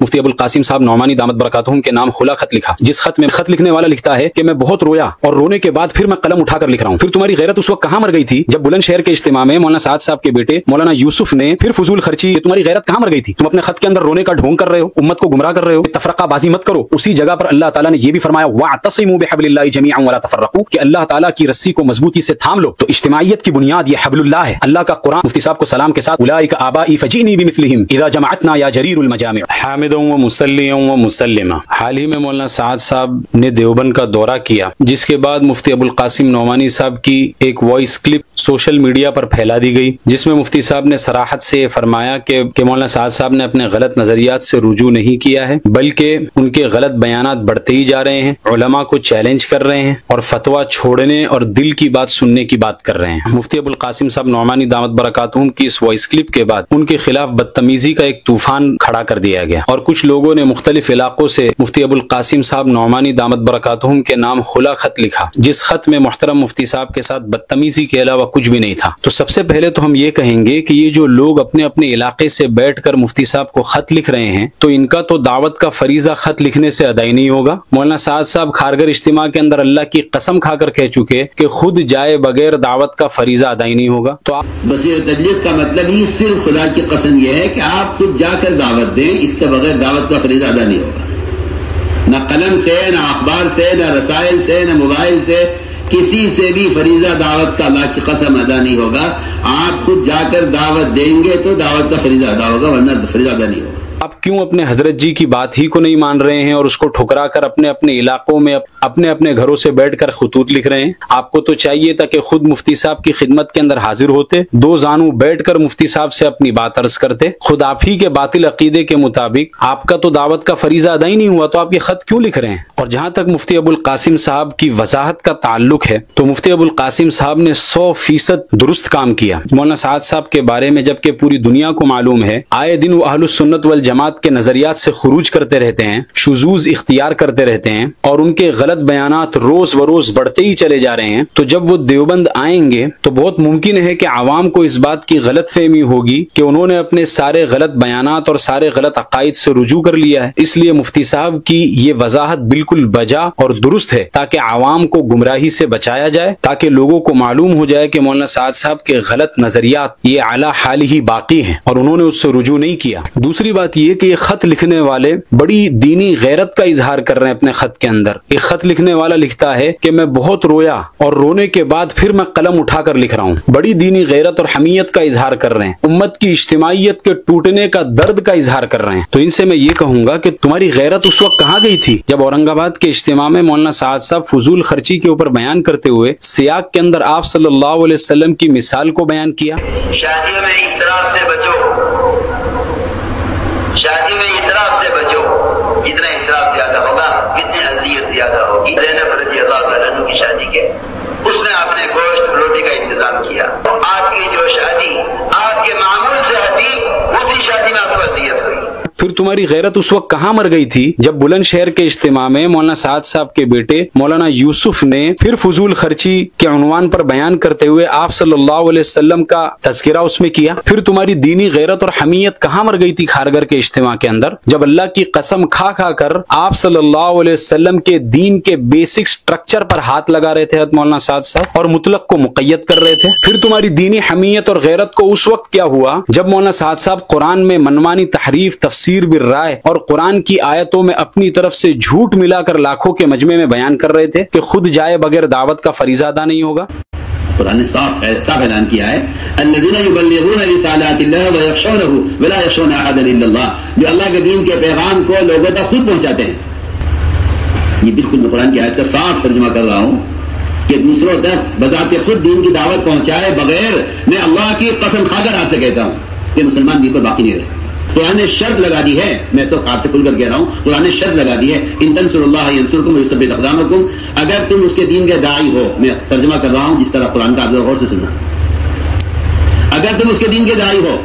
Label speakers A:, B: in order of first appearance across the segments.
A: مفتی ابوالقاسم صاحب نعمانی دامت برکاتہم کے نام کھلا خط لکھا، جس خط میں خط لکھنے والا لکھتا ہے کہ میں بہت رویا اور رونے کے بعد پھر میں قلم اٹھا کر لکھ رہا ہوں۔ پھر تمہاری غیرت اس وقت کہاں مر گئی تھی جب بلند شہر کے اجتماع میں مولانا سعد صاحب کے بیٹے مولانا یوسف نے پھر فضول خرچی، تمہاری غیرت کہاں مر گئی تھی؟ تم اپنے خط کے اندر رونے کا ڈھونگ کر رہے ہو، امت کو گمراہ کر رہے ہو، تفرقہ بازی مت کرو۔ اسی جگہ پر اللہ تعالیٰ نے یہ بھی فرمایا واعتصموا بحبل اللہ جمیعا ولا تفرقوا، کہ اللہ تعالیٰ کی رسی کو مضبوطی سے تھام لو۔ تو اجتماعیت کی بنیاد یہ حبل اللہ ہے، اللہ کا قرآن۔ مفتی صاحب کو سلام کے ساتھ اولئک آبائی فجئنی بمثلہم اذا جمعتنا یا جریر المجامع۔ حامدا و مسلیا و مسلما۔ حال ہی میں مولانا سعد صاحب نے دیوبند کا دورہ کیا، جس کے بعد مفتی ابوالقاسم نعمانی صاحب کی ایک وائس کلپ سوشل میڈیا پر پھیلا دی گئی، جس میں مفتی صاحب نے صراحت سے فرمایا کہ مولانا سعد صاحب نے اپنے غلط نظریات سے رجوع نہیں کیا ہے، بلکہ ان کے غلط بیانات بڑھتے ہی جا رہے ہیں، علماء کو چیلنج کر رہے ہیں اور فتویٰ چھوڑنے اور دل کی بات سننے کی بات کر رہے ہیں۔ مفتی ابوالقاسم صاحب نعمانی دامت برکاتہم کی اس وائس کلپ کے بعد ان کے خلاف بدتمیزی کا ایک طوفان کھڑا کر دیا گیا اور کچھ لوگوں نے مختلف علاقوں سے مفتی ابوالقاسم صاحب نعمانی دامت برکاتہم کے نام کھلا خط لکھا، جس خط میں محترم مفتی صاحب کے ساتھ بدتمیزی کے علاوہ کچھ بھی نہیں تھا۔ تو سب سے پہلے تو ہم یہ کہیں گے کہ یہ جو لوگ اپنے اپنے علاقے سے بیٹھ کر مفتی صاحب کو خط لکھ رہے ہیں، تو ان کا تو دعوت کا فریضہ خط لکھنے سے ادا ہی نہیں ہوگا۔ مولانا سعد صاحب کھارگر اجتماع کے اندر اللہ کی قسم کھا کر کہہ چکے کہ خود جائے بغیر دعوت کا فریضہ ادا ہی نہیں ہوگا۔ تو
B: بصیر تبلیغ کا مطلب ہی صرف خدا کی قسم یہ ہے کہ آپ خود جا کر دعوت دیں، اس کے بغیر دعوت کا فریضہ ادا نہیں ہوگا۔ نہ قلم سے، نہ اخبار سے، نہ رسائل سے، نہ موبائل سے، کسی سے بھی فریضہ دعوت کا اللہ کی قسم ادا نہیں ہوگا۔ آپ خود جا کر دعوت دیں گے تو دعوت کا فریضہ ادا ہوگا، ورنہ فریضہ ادا نہیں ہوگا۔
A: آپ کیوں اپنے حضرت جی کی بات ہی کو نہیں مان رہے ہیں اور اس کو ٹھکرا کر اپنے اپنے علاقوں میں اپنے اپنے گھروں سے بیٹھ کر خطوط لکھ رہے ہیں؟ آپ کو تو چاہیے تھا کہ خود مفتی صاحب کی خدمت کے اندر حاضر ہوتے، دو زانو بیٹھ کر مفتی صاحب سے اپنی بات عرض کرتے۔ خود آپ ہی کے باطل عقیدے کے مطابق آپ کا تو دعوت کا فریضہ ادا ہی نہیں ہوا، تو آپ یہ خط کیوں لکھ رہے ہیں؟ اور جہاں تک مفتی ابوالقاسم صاحب کی وضاحت کا تعلق ہے، تو مفتی ابوالقاسم صاحب نے 100% درست کام کیا۔ مولانا سعد صاحب کے بارے میں جبکہ پوری دنیا کو معلوم ہے، آئے دن وہ اہل السنت والجماعت کے نظریات سے خروج کرتے رہتے ہیں، شذوذ اختیار کرتے رہتے ہیں، اور ان کے غلط بیانات روز بروز بڑھتے ہی چلے جا رہے ہیں۔ تو جب وہ دیوبند آئیں گے تو بہت ممکن ہے کہ عوام کو اس بات کی غلط فہمی ہوگی کہ انہوں نے اپنے سارے غلط بیانات اور سارے غلط عقائد سے رجوع کر لیا ہے۔ اس لیے مفتی صاحب کی یہ وضاحت بالکل بجا اور درست ہے، تاکہ عوام کو گمراہی سے بچایا جائے، تاکہ لوگوں کو معلوم ہو جائے کہ مولانا سعد صاحب کے غلط نظریات یہ اعلی حال ہی باقی ہیں اور انہوں نے اس سے رجوع نہیں کیا۔ دوسری بات یہ کہ یہ خط لکھنے والے بڑی دینی غیرت کا اظہار کر رہے ہیں اپنے خط کے اندر۔ ایک خط لکھنے والا لکھتا ہے کہ میں بہت رویا اور رونے کے بعد پھر میں قلم اٹھا کر لکھ رہا ہوں۔ بڑی دینی غیرت اور حمیت کا اظہار کر رہے ہیں، امت کی اجتماعیت کے ٹوٹنے کا درد کا اظہار کر رہے ہیں۔ تو ان سے میں یہ کہوں گا کہ تمہاری غیرت اس وقت کہاں گئی تھی جب اورنگ آباد کے اجتماع میں مولانا سعد صاحب فضول خرچی کے اوپر بیان کرتے ہوئے سیاق کے اندر آپ صلی اللہ علیہ وسلم کی مثال کو بیان کیا؟
C: شادی میں اسراف سے بچو، شادی میں اسراف سے بچو، جتنا اسراف زیادہ ہوگا اتنی اذیت زیادہ ہوگی۔ زینب رضی اللہ عنہ کی شادی کے اس میں آپ نے گوشت روٹی کا انتظام کیا، آپ کی جو شادی آپ کے معمول سے ہٹی، اسی شادی میں آپ کو اذیت ہوئی۔
A: پھر تمہاری غیرت اس وقت کہاں مر گئی تھی جب بلند شہر کے اجتماع میں مولانا سعد صاحب کے بیٹے مولانا یوسف نے پھر فضول خرچی کے عنوان پر بیان کرتے ہوئے آپ صلی اللہ علیہ وسلم کا تذکرہ اس میں کیا؟ پھر تمہاری دینی غیرت اور حمیت کہاں مر گئی تھی کھارگر کے اجتماع کے اندر جب اللہ کی قسم کھا کھا کر آپ صلی اللہ علیہ وسلم کے دین کے بیسک سٹرکچر پر ہاتھ لگا رہے تھے مولانا سعد صاحب اور مطلق کو مقید کر رہے تھے؟ پھر تمہاری دینی حمیت اور غیرت کو اس وقت کیا ہوا جب مولانا سعد صاحب قرآن میں منمانی تحریف، تفسیر بالرائے اور قرآن کی آیتوں میں اپنی طرف سے جھوٹ ملا کر لاکھوں کے مجمع میں بیان کر رہے تھے کہ خود جائے بغیر دعوت کا فریضہ ادا نہیں ہوگا؟
B: قرآن نے صاف اعلان کیا ہے الذین یبلغون رسالات اللہ ویخشونہ ولا یخشون احدا الا اللہ، جو اللہ کے دین کے پیغام کو لوگوں تک خود پہنچاتے ہیں۔ یہ بالکل میں قرآن کی آیت کا صاف ترجمہ کر رہا ہوں کہ دوسروں تک بذات خود دین کی دعوت پہنچائے بغیر میں اللہ کی قسم کھا کر آپ سے کہتا ہوں کہ مسلمان دین پر باقی نہیں رہ سکتے۔ قرآن نے شرط لگا دی ہے، میں تو آپ سے کھل کر کہہ رہا ہوں، قرآن نے شرط لگا دی ہے ان تنصروا اللہ ینصرکم ویثبت اقدامکم، اگر تم اس کے دین کے داعی ہو، میں ترجمہ کر رہا ہوں جس طرح قرآن کا، آپ غور سے سننا، اگر تم اس کے دین کے داعی ہو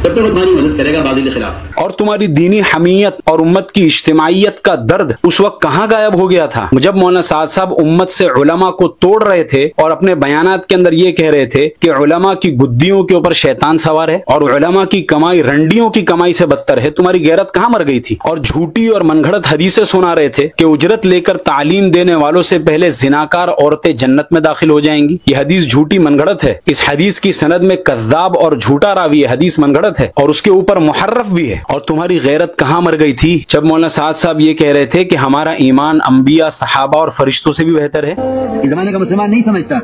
B: تب تو وہ تمہاری مدد کرے گا باطل کے خلاف۔
A: اور تمہاری دینی حمیت اور امت کی اجتماعیت کا درد اس وقت کہاں غائب ہو گیا تھا جب مولانا سعد صاحب امت سے علماء کو توڑ رہے تھے اور اپنے بیانات کے اندر یہ کہہ رہے تھے کہ علماء کی گدیوں کے اوپر شیطان سوار ہے اور علماء کی کمائی رنڈیوں کی کمائی سے بدتر ہے؟ تمہاری غیرت کہاں مر گئی تھی؟ اور جھوٹی اور من گھڑت حدیثیں سنا رہے تھے کہ اجرت لے کر تعلیم دینے والوں سے پہلے زناکار عورتیں جنت میں داخل ہو جائیں گی۔ یہ حدیث جھوٹی من گھڑت ہے۔ اس حدیث کی سند میں کذاب اور جھوٹا راوی ہے، حدیث من گھڑت ہے اور اس کے اوپر محرف بھی ہے۔ اور تمہاری غیرت کہاں مر گئی تھی جب مولانا سعد صاحب یہ کہہ رہے تھے کہ ہمارا ایمان انبیاء، صحابہ اور فرشتوں سے بھی بہتر ہے؟
B: اس زمانے کا مسلمان نہیں سمجھتا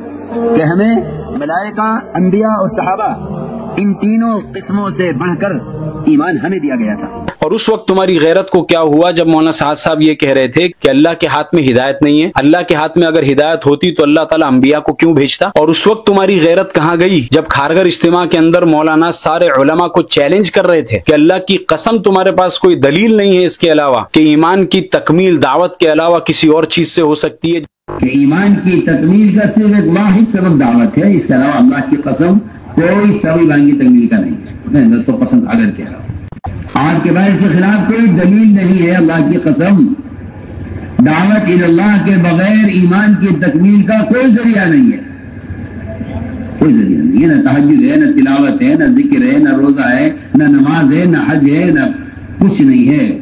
B: کہ ہمیں ملائکہ، انبیاء اور صحابہ ان تینوں قسموں سے بڑھ کر ایمان ہمیں دیا گیا تھا۔
A: اور اس وقت تمہاری غیرت کو کیا ہوا جب مولانا سعد صاحب یہ کہہ رہے تھے کہ اللہ کے ہاتھ میں ہدایت نہیں ہے، اللہ کے ہاتھ میں اگر ہدایت ہوتی تو اللہ تعالیٰ انبیاء کو کیوں بھیجتا؟ اور اس وقت تمہاری غیرت کہاں گئی جب کھارگھر اجتماع کے اندر مولانا سارے علماء کو چیلنج کر رہے تھے کہ اللہ کی قسم تمہارے پاس کوئی دلیل نہیں ہے اس کے علاوہ کہ ایمان کی تکمیل دعوت کے علاوہ کسی اور چیز سے ہو سکتی ہے؟
B: کہ ایمان کی تکمیل کا صرف ایک واحد سبب دعوت ہے، اس کے علاوہ اللہ کی قسم کوئی سبب ایمان کی تکمیل کا نہیں ہے۔ میں تو قسم اگر کہہ رہا ہوں آپ کے بعد اس کے خلاف کوئی دلیل نہیں ہے، اللہ کی قسم دعوت اللہ کے بغیر ایمان کی تکمیل کا کوئی ذریعہ نہیں ہے، کوئی ذریعہ نہیں ہے۔ نہ تہجد ہے، نہ تلاوت ہے، نہ ذکر ہے، نہ روزہ ہے، نہ نماز ہے، نہ حج ہے، نہ کچھ نہیں ہے۔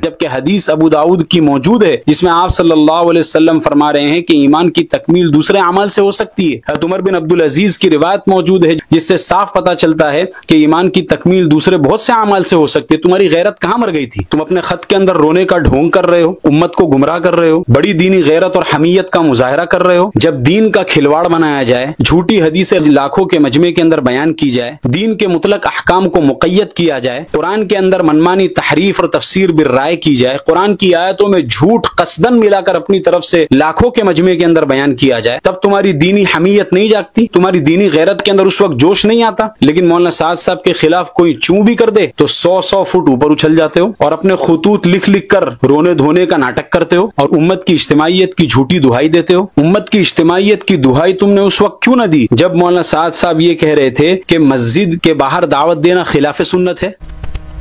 A: جبکہ حدیث ابو داؤد کی موجود ہے جس میں آپ صلی اللہ علیہ وسلم فرما رہے ہیں کہ ایمان کی تکمیل دوسرے اعمال سے ہو سکتی ہے۔ حضرت عمر بن عبدالعزیز کی روایت موجود ہے جس سے صاف پتہ چلتا ہے کہ ایمان کی تکمیل دوسرے بہت سے اعمال سے ہو سکتی ہے۔ تمہاری غیرت کہاں مر گئی تھی؟ تم اپنے خط کے اندر رونے کا ڈھونگ کر رہے ہو، امت کو گمراہ کر رہے ہو، بڑی دینی غیرت اور حمیت کا مظاہرہ کر رہے ہو۔ جب دین کا کھلواڑ بنایا جائے، جھوٹی حدیثیں لاکھوں کے مجمع کے اندر بیان کی جائے، دین کے مطلق احکام کو مقید کیا جائے، قرآن کے اندر منمانی تحریف اور تفسیر بالرائے کی جائے، قرآن کی آیتوں میں جھوٹ قصدن ملا کر اپنی طرف سے لاکھوں کے مجمع کے اندر بیان کیا جائے، تب تمہاری دینی حمیت نہیں جاگتی؟ تمہاری دینی غیرت کے اندر اس وقت جوش نہیں آتا؟ لیکن مولانا سعد صاحب کے خلاف کوئی چوں بھی کر دے تو 100 فٹ اوپر اچھل جاتے ہو اور اپنے خطوط لکھ لکھ کر رونے دھونے کا ناٹک کرتے ہو اور امت کی اجتماعیت کی جھوٹی دہائی دیتے ہو۔ امت کی اجتماعیت کی دہائی تم نے اس وقت کیوں نہ دی جب مولانا سعد صاحب یہ کہہ رہے تھے کہ مسجد کے باہر دعوت دینا خلاف سنت ہے؟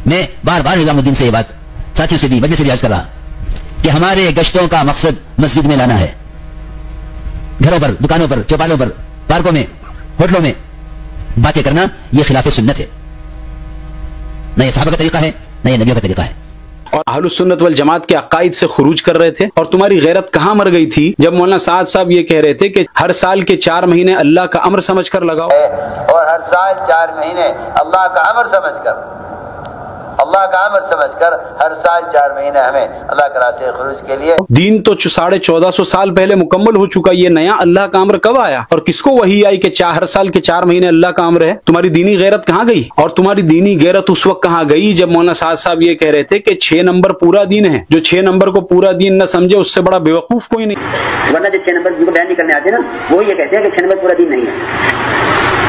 D: میں بار بار نظام الدین سے یہ بات ساتھیوں سے بھی مجلس سے بھی عرض کر رہا کہ ہمارے گشتوں کا مقصد مسجد میں لانا ہے، گھروں پر، دکانوں پر، چوپالوں پر، پارکوں میں، ہوٹلوں میں باتیں کرنا یہ خلاف سنت ہے، نہ یہ صحابہ کا طریقہ ہے، نہ یہ نبیوں کا طریقہ ہے،
A: اور اہل السنت والجماعت کے عقائد سے خروج کر رہے تھے۔ اور تمہاری غیرت کہاں مر گئی تھی جب مولانا سعد صاحب یہ کہہ رہے تھے کہ ہر سال کے 4 مہینے اللہ کا امر سمجھ کر لگاؤ،
C: اور ہر سال 4 مہینے اللہ کا امر سمجھ کر، اللہ کا امر سمجھ کر ہر سال 4 مہینے ہمیں اللہ کے راستے خروج کے لیے۔
A: دین تو 1450 سال پہلے مکمل ہو چکا، یہ نیا اللہ کا امر کب آیا اور کس کو وحی آئی کہ ہر سال کے 4 مہینے اللہ کا امر ہے؟ تمہاری دینی غیرت کہاں گئی؟ اور تمہاری دینی غیرت اس وقت کہاں گئی جب مولانا سعد صاحب یہ کہہ رہے تھے کہ 6 نمبر پورا دین ہے، جو 6 نمبر کو پورا دین نہ سمجھے اس سے بڑا بیوقوف کوئی نہیں۔
B: ورنہ جو 6 نمبر جن کو بیان نہیں کرنے آتے نا، وہ یہ کہتے ہیں کہ 6 نمبر پورا دین نہیں ہے۔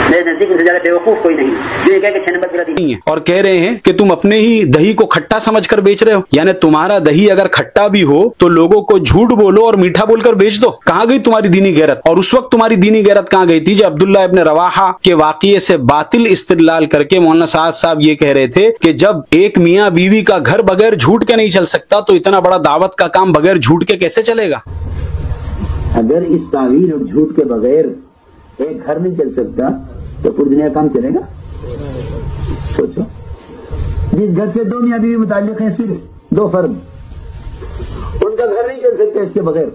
B: میرے نزدیک ان سے زیادہ بیوقوف کوئی نہیں جو یہ کہے کہ 6 نمبر پورا دین
A: ہے، اور کہہ رہے ہیں کہ تم اپنے ہی دہی کو کھٹا سمجھ کر بیچ رہے ہو، یعنی تمہارا دہی اگر کھٹا بھی ہو تو لوگوں کو جھوٹ بولو اور میٹھا بول کر بیچ دو۔ کہاں گئی تمہاری دینی غیرت؟ اور اس وقت تمہاری دینی غیرت کہاں گئی تھی جب عبداللہ ابن رواحہ کے واقعے سے باطل استدلال کر کے مولانا سعد صاحب یہ کہہ رہے تھے کہ جب ایک میاں بیوی کا گھر بغیر جھوٹ کے نہیں چل سکتا تو اتنا بڑا دعوت کا کام بغیر جھوٹ کے کیسے چلے گا؟
B: اگر اس تعویل اور جھوٹ کے بغیر ایک گھر نہیں چل سکتا تو پوری دنیا کام چلے گا؟ سوچو، جس گھر سے 2 میاں بیوی متعلق ہیں، صرف 2 فرد، ان کا گھر نہیں چل سکتا اس کے بغیر۔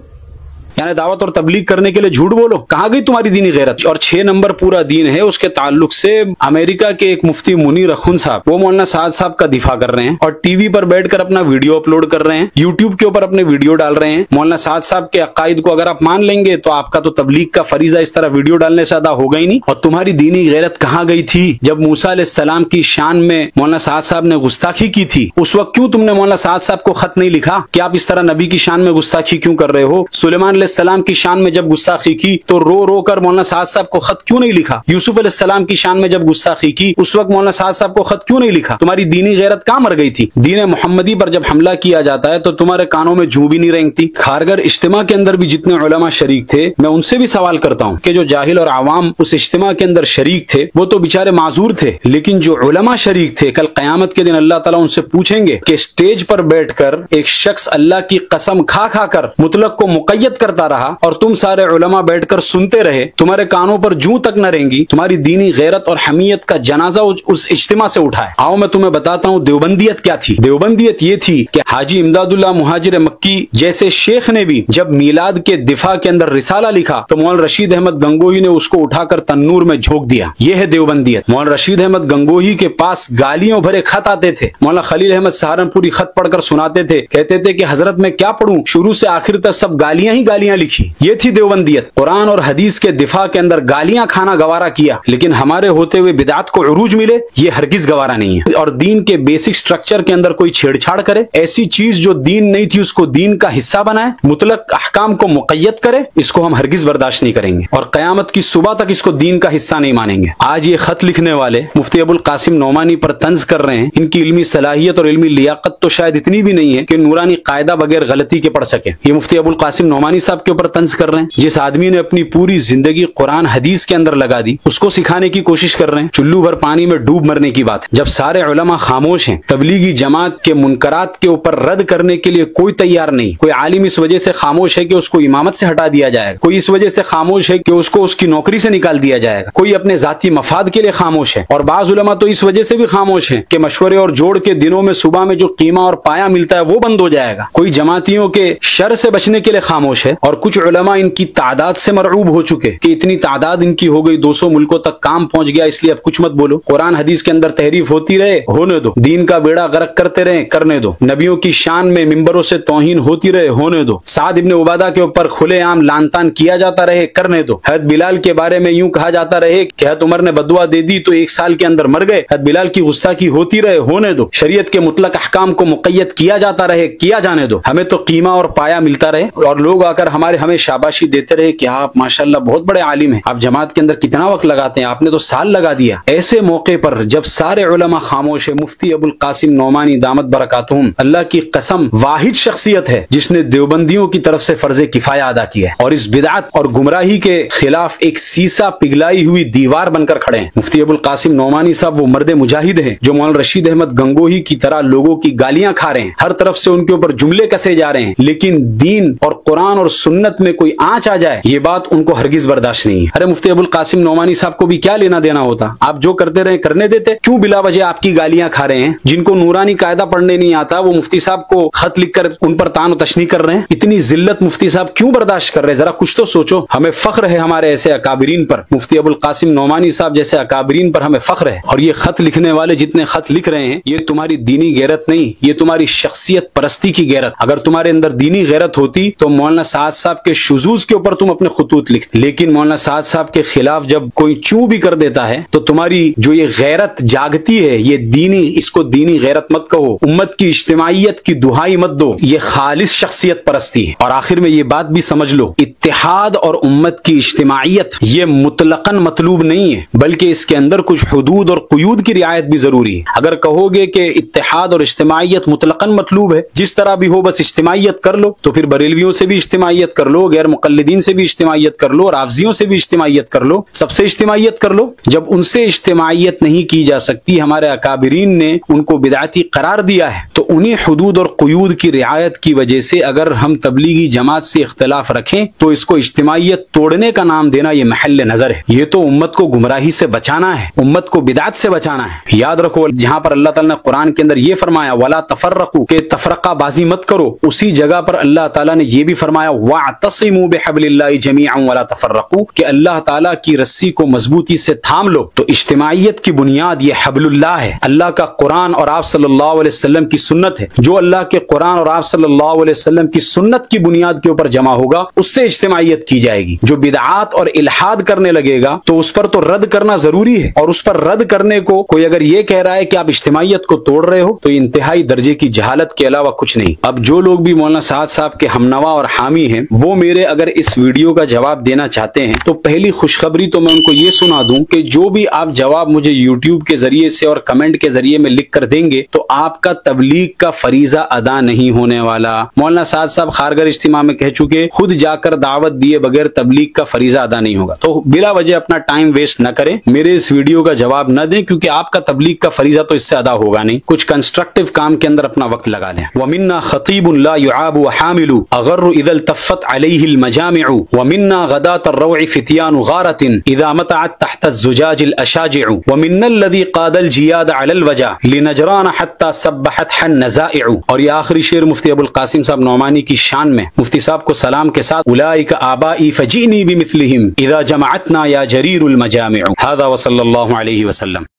A: یعنی دعوت اور تبلیغ کرنے کے لیے جھوٹ بولو، کہاں گئی تمہاری دینی غیرت؟ اور 6 نمبر پورا دین ہے، اس کے تعلق سے امریکہ کے ایک مفتی منیر اخن صاحب وہ مولانا سعد صاحب کا دفاع کر رہے ہیں اور ٹی وی پر بیٹھ کر اپنا ویڈیو اپلوڈ کر رہے ہیں، یوٹیوب کے اوپر اپنے ویڈیو ڈال رہے ہیں۔ مولانا سعد صاحب کے عقائد کو اگر آپ مان لیں گے تو آپ کا تو تبلیغ کا فریضہ اس طرح ویڈیو ڈالنے سے ادا ہوگا ہی نہیں۔ اور تمہاری دینی غیرت کہاں گئی تھی جب موسیٰ علیہ السلام کی شان میں مولانا سعد صاحب نے گستاخی کی تھی؟ اس وقت کیوں تم نے مولانا سعد صاحب کو خط نہیں لکھا کہ آپ اس طرح نبی کی شان میں گستاخی کیوں کر رہے ہو؟ سلیمان علیہ علیہ السلام کی شان میں جب گستاخی کی تو رو رو کر مولانا سعد صاحب کو خط کیوں نہیں لکھا؟ یوسف علیہ السلام کی شان میں جب گستاخی کی اس وقت مولانا سعد صاحب کو خط کیوں نہیں لکھا؟ تمہاری دینی غیرت کہاں مر گئی تھی؟ دین محمدی پر جب حملہ کیا جاتا ہے تو تمہارے کانوں میں جوں بھی نہیں رینگتی؟ کھارگھر اجتماع کے اندر بھی جتنے علماء شریک تھے میں ان سے بھی سوال کرتا ہوں کہ جو جاہل اور عوام اس اجتماع کے اندر شریک تھے وہ تو بیچارے معذور تھے، لیکن جو علماء شریک تھے کل قیامت کے دن اللہ تعالیٰ ان سے پوچھیں گے کہ اسٹیج پر بیٹھ کر ایک شخص اللہ کی قسم کھا کھا کر مطلق کو مقید کرتا رہا اور تم سارے علماء بیٹھ کر سنتے رہے، تمہارے کانوں پر جوں تک نہ رہیں گی، تمہاری دینی غیرت اور حمیت کا جنازہ اس اجتماع سے اٹھائے۔ آؤ میں تمہیں بتاتا ہوں دیوبندیت کیا تھی۔ دیوبندیت یہ تھی کہ حاجی امداد اللہ مہاجر مکی جیسے شیخ نے بھی جب میلاد کے دفاع کے اندر رسالہ لکھا تو مولانا رشید احمد گنگوہی نے اس کو اٹھا کر تنور میں جھونک دیا۔ یہ ہے دیوبندیت۔ مولانا رشید احمد گنگوہی کے پاس گالیوں بھرے خط آتے تھے، مولانا خلیل احمد سہارنپوری خط پڑھ کر سناتے تھے، کہتے تھے کہ حضرت میں کیا پڑھوں، شروع سے آخر تک سب گالیاں ہی گالیاں لکھی۔ یہ تھی دیوبندیت، قرآن اور حدیث کے دفاع کے اندر گالیاں کھانا گوارا کیا، لیکن ہمارے ہوتے ہوئے بدعات کو عروج ملے یہ ہرگز گوارا نہیں ہے۔ اور دین کے بیسک سٹرکچر کے اندر کوئی چھیڑ چھاڑ کرے، ایسی چیز جو دین نہیں تھی اس کو دین کا حصہ بنائے، مطلق احکام کو مقید کرے، اس کو ہم ہرگز برداشت نہیں کریں گے اور قیامت کی صبح تک اس کو دین کا حصہ نہیں مانیں گے۔ آج یہ خط لکھنے والے مفتی ابو القاسم نعمانی پر طنز کر رہے ہیں، ان کی علمی صلاحیت اور علمی لیاقت تو شاید اتنی بھی نہیں ہے کہ نورانی قاعدہ بغیر غلطی کے پڑھ سکے۔ یہ مفتی ابو القاسم نعمانی صاحب کے اوپر طنز کر رہے ہیں، جس آدمی نے اپنی پوری زندگی قرآن حدیث کے اندر لگا دی اس کو سکھانے کی کوشش کر رہے ہیں۔ چلو بھر پانی میں ڈوب مرنے کی بات۔ جب سارے علماء خاموش ہیں، تبلیغی جماعت کے منکرات کے اوپر رد کرنے کے لیے کوئی تیار نہیں، کوئی عالم اس وجہ سے خاموش ہے کہ اس کو امامت سے ہٹا دیا جائے گا، کوئی اس وجہ سے خاموش ہے کہ اس کو اس کی نوکری سے نکال دیا جائے گا، کوئی اپنے ذاتی مفاد کے لیے خاموش ہے، اور بعض علماء تو اس وجہ سے بھی خاموش ہیں کہ مشورے اور جوڑ کے دنوں میں صبح میں جو قیمہ اور پایا ملتا ہے وہ بند ہو جائے گا، کوئی جماعتیوں کے شر سے بچنے کے لیے خاموش ہے، اور کچھ علماء ان کی تعداد سے مرعوب ہو چکے کہ اتنی تعداد ان کی ہو گئی 200 ملکوں تک کام پہنچ گیا، اس لیے اب کچھ مت بولو، قرآن حدیث کے اندر تحریف ہوتی رہے ہونے دو، دین کا بیڑا غرق کرتے رہے کرنے دو، نبیوں کی شان میں ممبروں سے توہین ہوتی رہے ہونے دو، سعد ابن عبادہ کے اوپر کھلے عام لان تان کیا جاتا رہے کرنے دو، حضرت بلال کے بارے میں یوں کہا جاتا رہے کہ حضرت عمر نے بدعا دے دی تو 1 سال کے اندر مر گئے، حضرت بلال کی گستاخی ہوتی رہے ہونے دو، شریعت کے مطلق احکام کو مقید کیا جاتا رہے کیا جانے دو، ہمیں تو قیمہ اور پایا ملتا رہے، اور لوگ آ کر ہمیں شاباشی دیتے رہے کہ آپ ماشاءاللہ بہت بڑے عالم ہیں، آپ جماعت کے اندر کتنا وقت لگاتے ہیں، آپ نے تو سال لگا دیا۔ ایسے موقع پر جب سارے علماء خاموش ہے، مفتی ابو القاسم نعمانی دامت برکاتہم اللہ کی قسم واحد شخصیت ہے جس نے دیوبندیوں کی طرف سے فرض کفایہ ادا کیا ہے اور اس بدعت اور گمراہی کے خلاف ایک سیسا پگھلائی ہوئی دیوار بن کر کھڑے ہیں۔ مفتی ابو القاسم نعمانی صاحب وہ مرد مجاہد ہیں جو مولانا رشید احمد گنگوہی کی طرح لوگوں کی گالیاں کھا رہے ہیں، ہر طرف سے ان کے اوپر جملے کسے جا رہے ہیں، لیکن دین اور قرآن اور سنت میں کوئی آنچ آ جائے یہ بات ان کو ہرگز برداشت نہیں ہے۔ ارے مفتی ابو القاسم نعمانی صاحب کو بھی کیا لینا دینا ہوتا، آپ جو کرتے رہے کرنے دیتے، کیوں بلا وجہ آپ کی گالیاں کھا رہے ہیں؟ جن کو نورانی قاعدہ پڑھنے نہیں آتا وہ مفتی صاحب کو خط لکھ کر ان پر تان و تشنیع کر رہے ہیں، اتنی ذلت مفتی صاحب کیوں برداشت کر رہے ہیں؟ ذرا کچھ تو سوچو۔ ہمیں فخر ہے ہمارے ایسے اکابرین پر، مفتی ابو القاسم نعمانی صاحب جیسے اکابرین پر ہمیں فخر ہے، اور یہ خط لکھنے والے جتنے خط لکھ رہے ہیں یہ تمہاری دینی غیرت نہیں، یہ تمہاری شخصیت پرستی کی غیرت۔ اگر تمہارے اندر دینی غیرت ہوتی تو مولانا سعد صاحب کے شذوذ کے اوپر تم اپنے خطوط لکھتے، لیکن مولانا سعد صاحب کے خلاف جب کوئی چوں بھی کر دیتا ہے تو تمہاری جو یہ غیرت جاگتی ہے یہ دینی، اس کو دینی غیرت مت کہو، امت کی اجتماعیت کی دہائی مت دو، یہ خالص شخصیت پرستی ہے۔ اور آخر میں یہ بات بھی سمجھ لو، اتحاد اور امت کی اجتماعیت یہ مطلقاً مطلوب نہیں ہے، بلکہ اس کے اندر کچھ حدود اور قیود کی رعایت بھی ضروری ہے۔ اگر کہو گے کہ اتحاد اور اجتماعیت مطلقاً مطلوب ہے، جس طرح بھی ہو بس اجتماعیت کر لو، تو پھر بریلویوں سے بھی اجتماعیت کر لو، غیر مقلدین سے بھی اجتماعیت کر لو، رافضیوں سے بھی اجتماعیت کر لو، سب سے اجتماعیت کر لو۔ جب ان سے اجتماعیت نہیں کی جا سکتی، ہمارے اکابرین نے ان کو بدعتی قرار دیا ہے، تو انہیں حدود اور قیود کی رعایت کی وجہ سے اگر ہم تبلیغی جماعت سے اختلاف رکھیں تو اس کو اجتماعیت توڑنے کا نام دینا یہ محل نظر ہے۔ یہ تو امت کو گمراہی سے بچانا ہے، امت کو بدعت سے بچانا ہے۔ یاد رکھو جہاں پر اللہ تعالیٰ نے قرآن کے اندر یہ فرمایا وَلَا تَفَرَّقُوا کہ تفرقہ بازی مت کرو، اسی جگہ پر اللہ تعالیٰ نے یہ بھی فرمایا وَاعْتَصِمُوا بِحَبْلِ اللَّهِ جَمِيعًا وَلَا تَفَرَّقُوا کہ اللہ تعالیٰ کی رسی کو مضبوطی سے تھام لو۔ تو اجتماعیت کی بنیاد یہ حبل اللہ ہے، اللہ کا قرآن اور آپ صلی اللہ علیہ وسلم کی سنت ہے۔ جو اللہ کے قرآن اور آپ صلی اللہ علیہ وسلم کی سنت کی بنیاد کے اوپر جمع ہوگا اس سے اجتماعیت کی جائے گی۔ جو بدعات اور الحاد کرنے لگے گا تو اس پر تو رد کرنا ضروری ہے، اور اس پر رد کرنے کو کوئی اگر یہ کہہ رہا ہے کہ آپ اجتماعیت کو توڑ رہے ہو تو یہ انتہائی درجے کی جہالت کے علاوہ کچھ نہیں۔ اب جو لوگ بھی مولانا سعد صاحب کے ہمنوا اور حامی ہیں وہ میرے اگر اس ویڈیو کا جواب دینا چاہتے ہیں تو پہلی خوشخبری تو میں ان کو یہ سنا دوں کہ جو بھی آپ جواب مجھے یوٹیوب کے ذریعے سے اور کمنٹ کے ذریعے میں لکھ کر دیں گے تو آپ کا تبلیغ کا فریضہ ادا نہیں ہونے والا۔ مولانا سعد صاحب خارگر اجتماع میں کہہ چکے خود جا کر دعوت دیے بغیر تبلیغ کا فریضہ ادا نہیں ہوگا، تو بلا وجہ اپنا ٹائم ویسٹ نہ کریں، میرے اس ویڈیو کا جواب نہ دیں کیونکہ آپ کا تبلیغ کا فریضہ تو اس سے ادا ہوگا نہیں۔ کچھ کنسٹرکٹیو کام کے اندر اپنا وقت لگا لیں۔ وَمِنَّا خَطِيبٌ لَا يُعَابُ وَحَامِلُ أَغَرُّ إِذَا الْتَفَّتْ عَلَيْهِ الْمَجَامِعُ وَمِنَّا غَدَاةَ الرَّوْعِ فِتْيَانُ غَارَةٍ إِذَا مَتَعَتْ تَحْتَ الزُّجَاجِ الْأَشَاجِعُ وَمِنَّا الَّذِي قَادَ الْجِيَادَ عَلَى الْوَجَعِ لِنَجْرَانَ حَتَّى سَبَّحَتْهَا النَّزَائِعُ۔ اور یہ آخری شعر مفتی ابو القاسم صاحب نعمانی کی شان میں، مفتی صاحب کو سلام کے ساتھ اولئک آبائی فجئنی بمثلہم اذا جمعتنا یا جریر المجامع۔ ھذا وصلی اللہ علیہ وسلم۔